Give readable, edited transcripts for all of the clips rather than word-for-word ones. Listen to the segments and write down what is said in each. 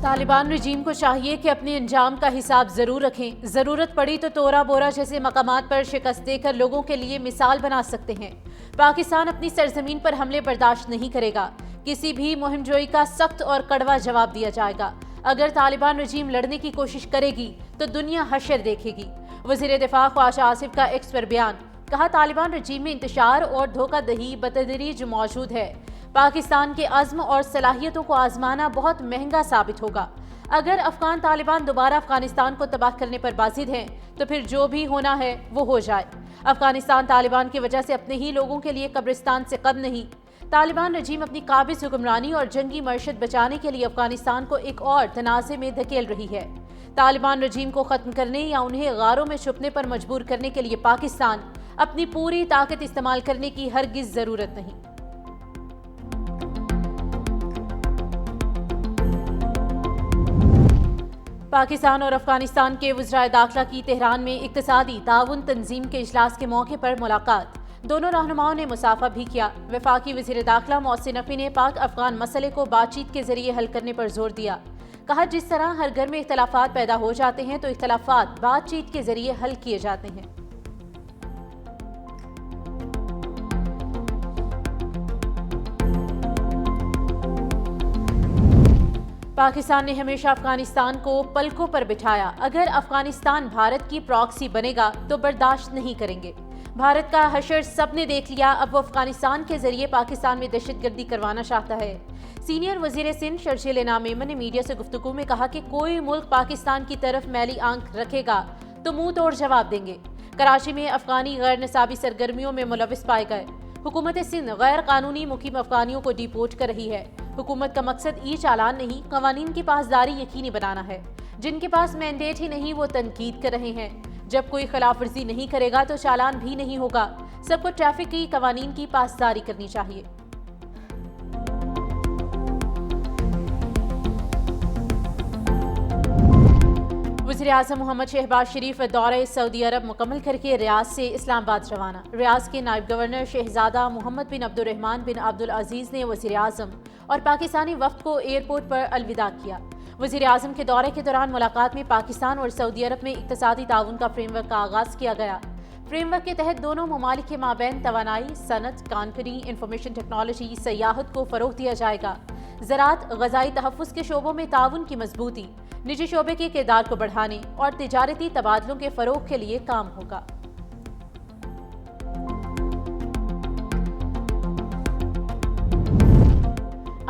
طالبان رجیم کو چاہیے کہ اپنے انجام کا حساب ضرور رکھیں۔ ضرورت پڑی تو تورا بورا جیسے مقامات پر شکست دے کر لوگوں کے لیے مثال بنا سکتے ہیں۔ پاکستان اپنی سرزمین پر حملے برداشت نہیں کرے گا۔ کسی بھی مہم جوئی کا سخت اور کڑوا جواب دیا جائے گا۔ اگر طالبان رجیم لڑنے کی کوشش کرے گی تو دنیا حشر دیکھے گی۔ وزیر دفاع خواجہ آصف کا ایکس پر بیان، کہا طالبان رجیم میں انتشار اور دھوکہ دہی بتدریج موجود ہے۔ پاکستان کے عزم اور صلاحیتوں کو آزمانا بہت مہنگا ثابت ہوگا۔ اگر افغان طالبان دوبارہ افغانستان کو تباہ کرنے پر بازد ہیں تو پھر جو بھی ہونا ہے وہ ہو جائے۔ افغانستان طالبان کی وجہ سے اپنے ہی لوگوں کے لیے قبرستان سے کم نہیں۔ طالبان رجیم اپنی قابض حکمرانی اور جنگی معیشت بچانے کے لیے افغانستان کو ایک اور تنازع میں دھکیل رہی ہے۔ طالبان رجیم کو ختم کرنے یا انہیں غاروں میں چھپنے پر مجبور کرنے کے لیے پاکستان اپنی پوری طاقت استعمال کرنے کی ہرگز ضرورت نہیں۔ پاکستان اور افغانستان کے وزرائے داخلہ کی تہران میں اقتصادی تعاون تنظیم کے اجلاس کے موقع پر ملاقات۔ دونوں رہنماؤں نے مصافحہ بھی کیا۔ وفاقی وزیر داخلہ محسن نقوی نے پاک افغان مسئلے کو بات چیت کے ذریعے حل کرنے پر زور دیا۔ کہا جس طرح ہر گھر میں اختلافات پیدا ہو جاتے ہیں تو اختلافات بات چیت کے ذریعے حل کیے جاتے ہیں۔ پاکستان نے ہمیشہ افغانستان کو پلکوں پر بٹھایا۔ اگر افغانستان بھارت کی پراکسی بنے گا تو برداشت نہیں کریں گے۔ بھارت کا حشر سب نے دیکھ لیا، اب وہ افغانستان کے ذریعے پاکستان میں دہشت گردی کروانا چاہتا ہے۔ سینئر وزیر سندھ شرجیل انعام میمن نے میڈیا سے گفتگو میں کہا کہ کوئی ملک پاکستان کی طرف میلی آنکھ رکھے گا تو منہ توڑ جواب دیں گے۔ کراچی میں افغانی غیر نصابی سرگرمیوں میں ملوث پائے گئے۔ حکومت سندھ غیر قانونی مقیم افغانیوں کو ڈیپورٹ کر رہی ہے۔ حکومت کا مقصد ای چالان نہیں، قوانین کی پاسداری یقینی بنانا ہے۔ جن کے پاس مینڈیٹ ہی نہیں وہ تنقید کر رہے ہیں۔ جب کوئی خلاف ورزی نہیں کرے گا تو چالان بھی نہیں ہوگا۔ سب کو ٹریفک کی قوانین کی پاسداری کرنی چاہیے۔ وزیراعظم محمد شہباز شریف دورہ سعودی عرب مکمل کر کے ریاض سے اسلام آباد روانہ۔ ریاض کے نائب گورنر شہزادہ محمد بن عبد الرحمن بن عبد العزیز نے وزیر اعظم اور پاکستانی وفد کو ایئرپورٹ پر الوداع کیا۔ وزیر اعظم کے دورے کے دوران ملاقات میں پاکستان اور سعودی عرب میں اقتصادی تعاون کا فریم ورک کا آغاز کیا گیا۔ فریم ورک کے تحت دونوں ممالک کے مابین توانائی، صنعت، کانکنی، انفارمیشن ٹیکنالوجی، سیاحت کو فروغ دیا جائے گا۔ زراعت، غذائی تحفظ کے شعبوں میں تعاون کی مضبوطی، نجی شعبے کے کردار کو بڑھانے اور تجارتی تبادلوں کے فروغ کے لیے کام ہوگا۔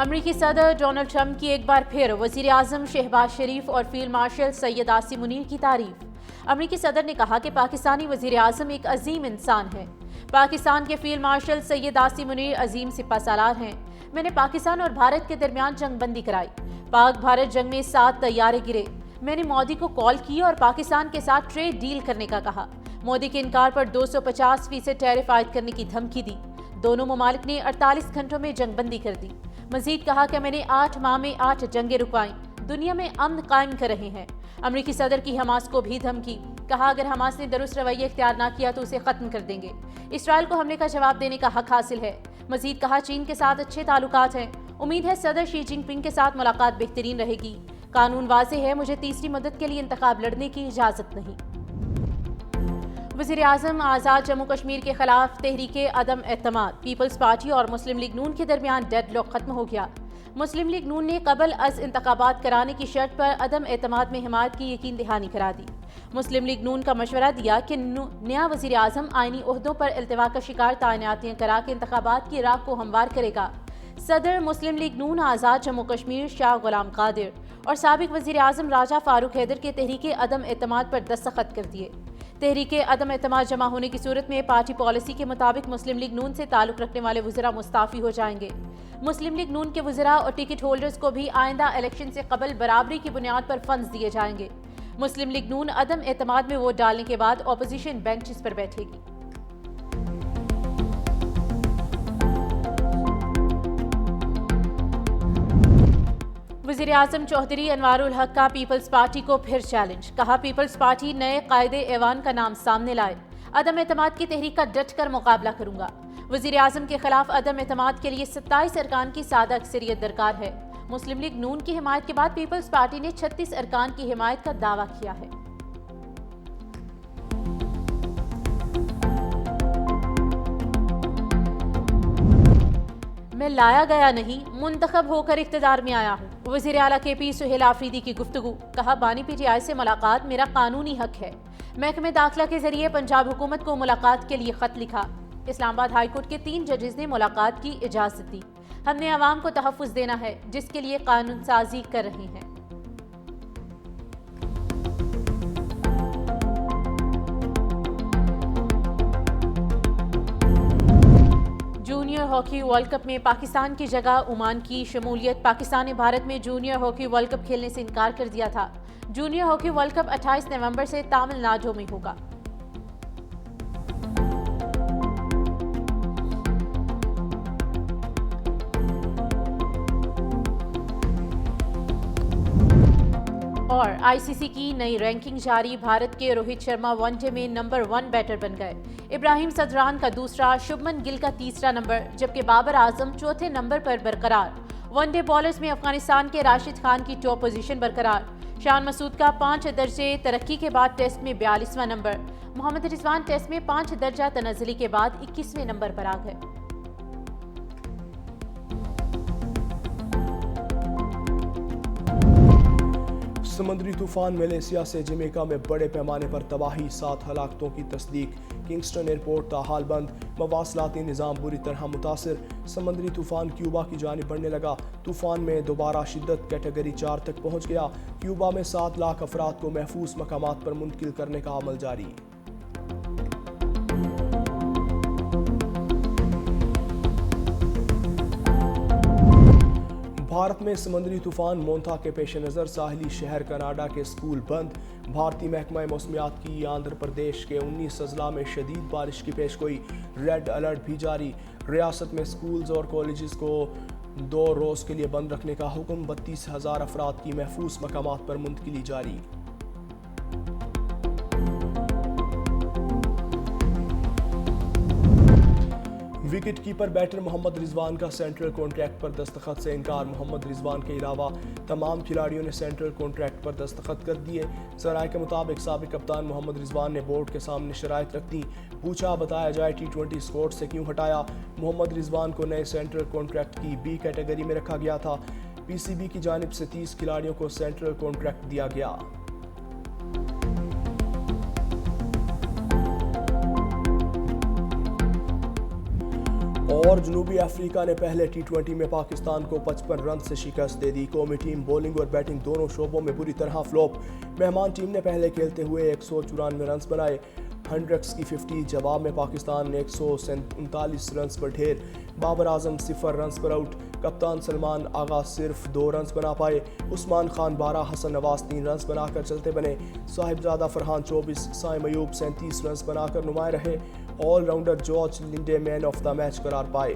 امریکی صدر ڈونلڈ ٹرمپ کی ایک بار پھر وزیر اعظم شہباز شریف اور فیلڈ مارشل سید عاصم منیر کی تعریف۔ امریکی صدر نے کہا کہ پاکستانی وزیر اعظم ایک عظیم انسان ہے۔ پاکستان کے فیلڈ مارشل سید عاصم منیر عظیم سپہ سالار ہیں۔ میں نے پاکستان اور بھارت کے درمیان جنگ بندی کرائی۔ پاک بھارت جنگ میں 7 طیارے گرے۔ میں نے مودی کو کال کی اور پاکستان کے ساتھ ٹریڈ ڈیل کرنے کا کہا۔ مودی کے انکار پر 250% ٹیرف عائد کرنے کی دھمکی دی۔ دونوں ممالک نے 48 گھنٹوں میں جنگ بندی کر دی۔ مزید کہا کہ میں نے 8 ماہ میں 8 جنگیں رکوائیں۔ دنیا میں امن قائم کر رہے ہیں۔ امریکی صدر کی حماس کو بھی دھمکی۔ کہا اگر حماس نے درست رویہ اختیار نہ کیا تو اسے ختم کر دیں گے۔ اسرائیل کو حملے کا جواب دینے کا حق حاصل ہے۔ مزید کہا چین کے ساتھ اچھے تعلقات ہیں۔ امید ہے صدر شی جن پنگ کے ساتھ ملاقات بہترین رہے گی۔ قانون واضح ہے، مجھے تیسری مدت کے لیے انتخاب لڑنے کی اجازت نہیں۔ وزیر اعظم آزاد جموں کشمیر کے خلاف تحریک عدم اعتماد، پیپلز پارٹی اور مسلم لیگ نون کے درمیان ڈیڈ لاک ختم ہو گیا۔ مسلم لیگ نون نے قبل از انتخابات کرانے کی شرط پر عدم اعتماد میں حمایت کی یقین دہانی کرا دی۔ مسلم لیگ نون کا مشورہ دیا کہ نیا وزیر اعظم آئینی عہدوں پر التوا کا شکار تعیناتیاں کرا کے انتخابات کی راہ کو ہموار کرے گا۔ صدر مسلم لیگ نون آزاد جموں کشمیر شاہ غلام قادر اور سابق وزیر اعظم راجہ فاروق حیدر کے تحریک عدم اعتماد پر دستخط کر دیے۔ تحریک عدم اعتماد جمع ہونے کی صورت میں پارٹی پالیسی کے مطابق مسلم لیگ نون سے تعلق رکھنے والے وزراء مستعفی ہو جائیں گے۔ مسلم لیگ نون کے وزراء اور ٹکٹ ہولڈرز کو بھی آئندہ الیکشن سے قبل برابری کی بنیاد پر فنڈز دیے جائیں گے۔ مسلم لیگ نون عدم اعتماد میں ووٹ ڈالنے کے بعد اپوزیشن بینچز پر بیٹھے گی۔ وزیر اعظم چودھری انوار الحق کا پیپلز پارٹی کو پھر چیلنج۔ کہا پیپلز پارٹی نئے قائد ایوان کا نام سامنے لائے۔ عدم اعتماد کی تحریک کا ڈٹ کر مقابلہ کروں گا۔ وزیر اعظم کے خلاف عدم اعتماد کے لیے 27 ارکان کی سادہ اکثریت درکار ہے۔ مسلم لیگ نون کی حمایت کے بعد پیپلز پارٹی نے 36 ارکان کی حمایت کا دعویٰ کیا ہے۔ میں لایا گیا نہیں، منتخب ہو کر اقتدار میں آیا ہوں۔ وزیر اعلیٰ کے پی سہیل آفریدی کی گفتگو، کہا بانی پی ٹی آئی سے ملاقات میرا قانونی حق ہے۔ محکمہ داخلہ کے ذریعے پنجاب حکومت کو ملاقات کے لیے خط لکھا۔ اسلام آباد ہائی کورٹ کے 3 ججز نے ملاقات کی اجازت دی۔ ہم نے عوام کو تحفظ دینا ہے جس کے لیے قانون سازی کر رہے ہیں۔ جونیئر ہاکی ورلڈ کپ میں پاکستان کی جگہ عمان کی شمولیت۔ پاکستان نے بھارت میں جونیئر ہاکی ورلڈ کپ کھیلنے سے انکار کر دیا تھا۔ جونیئر ہاکی ورلڈ کپ 28 نومبر سے تامل ناڈو میں ہوگا۔ اور آئی سی سی کی نئی رینکنگ جاری، بھارت کے روہت شرما ون ڈے میں نمبر 1 بیٹر بن گئے۔ ابراہیم صدران کا دوسرا، شبمن گل کا تیسرا نمبر، جبکہ بابر اعظم چوتھے نمبر پر برقرار۔ ون ڈے بالرز میں افغانستان کے راشد خان کی ٹاپ پوزیشن برقرار۔ شان مسعود کا 5 درجے ترقی کے بعد ٹیسٹ میں 42واں نمبر۔ محمد رضوان ٹیسٹ میں 5 درجہ تنزلی کے بعد 21ویں نمبر پر آ گئے۔ سمندری طوفان میلیسیا سے جمیکا میں بڑے پیمانے پر تباہی، 7 ہلاکتوں کی تصدیق۔ کنگسٹن ایئرپورٹ تاحال بند، مواصلاتی نظام بری طرح متاثر۔ سمندری طوفان کیوبا کی جانب بڑھنے لگا، طوفان میں دوبارہ شدت کیٹیگری 4 تک پہنچ گیا۔ کیوبا میں 7 لاکھ افراد کو محفوظ مقامات پر منتقل کرنے کا عمل جاری۔ بھارت میں سمندری طوفان مونتا کے پیش نظر ساحلی شہر کناڈا کے اسکول بند۔ بھارتی محکمہ موسمیات کی آندھرا پردیش کے 19 اضلاع میں شدید بارش کی پیشگوئی، ریڈ الرٹ بھی جاری۔ ریاست میں اسکولز اور کالجز کو 2 روز کے لیے بند رکھنے کا حکم، 32,000 افراد کی محفوظ مقامات پر منتقلی جاری۔ وکٹ کیپر بیٹر محمد رضوان کا سینٹرل کانٹریکٹ پر دستخط سے انکار۔ محمد رضوان کے علاوہ تمام کھلاڑیوں نے سینٹرل کانٹریکٹ پر دستخط کر دیے۔ ذرائع کے مطابق سابق کپتان محمد رضوان نے بورڈ کے سامنے شرائط رکھ دی۔ پوچھا بتایا جائے T20 اسکواڈ سے کیوں ہٹایا۔ محمد رضوان کو نئے سینٹرل کانٹریکٹ کی B کیٹیگری میں رکھا گیا تھا۔ PCB کی جانب سے 30 کھلاڑیوں کو سینٹرل کانٹریکٹ دیا گیا۔ اور جنوبی افریقہ نے پہلے T20 میں پاکستان کو 55 رن سے شکست دے دی۔ قومی ٹیم بولنگ اور بیٹنگ دونوں شعبوں میں بری طرح فلوپ۔ مہمان ٹیم نے پہلے کھیلتے ہوئے 194 رنز بنائے، ہنڈرکس کی 50۔ جواب میں پاکستان نے 139 رنز پر ڈھیر۔ بابر اعظم 0 رنز پر آؤٹ۔ کپتان سلمان آغا صرف 2 رنز بنا پائے۔ عثمان خان 12، حسن نواز 3 رنز بنا کر چلتے بنے۔ صاحبزادہ فرحان 24، سائم ایوب 37 رنز بنا کر نمایاں رہے۔ All rounder George Linde man of the match قرار پائے۔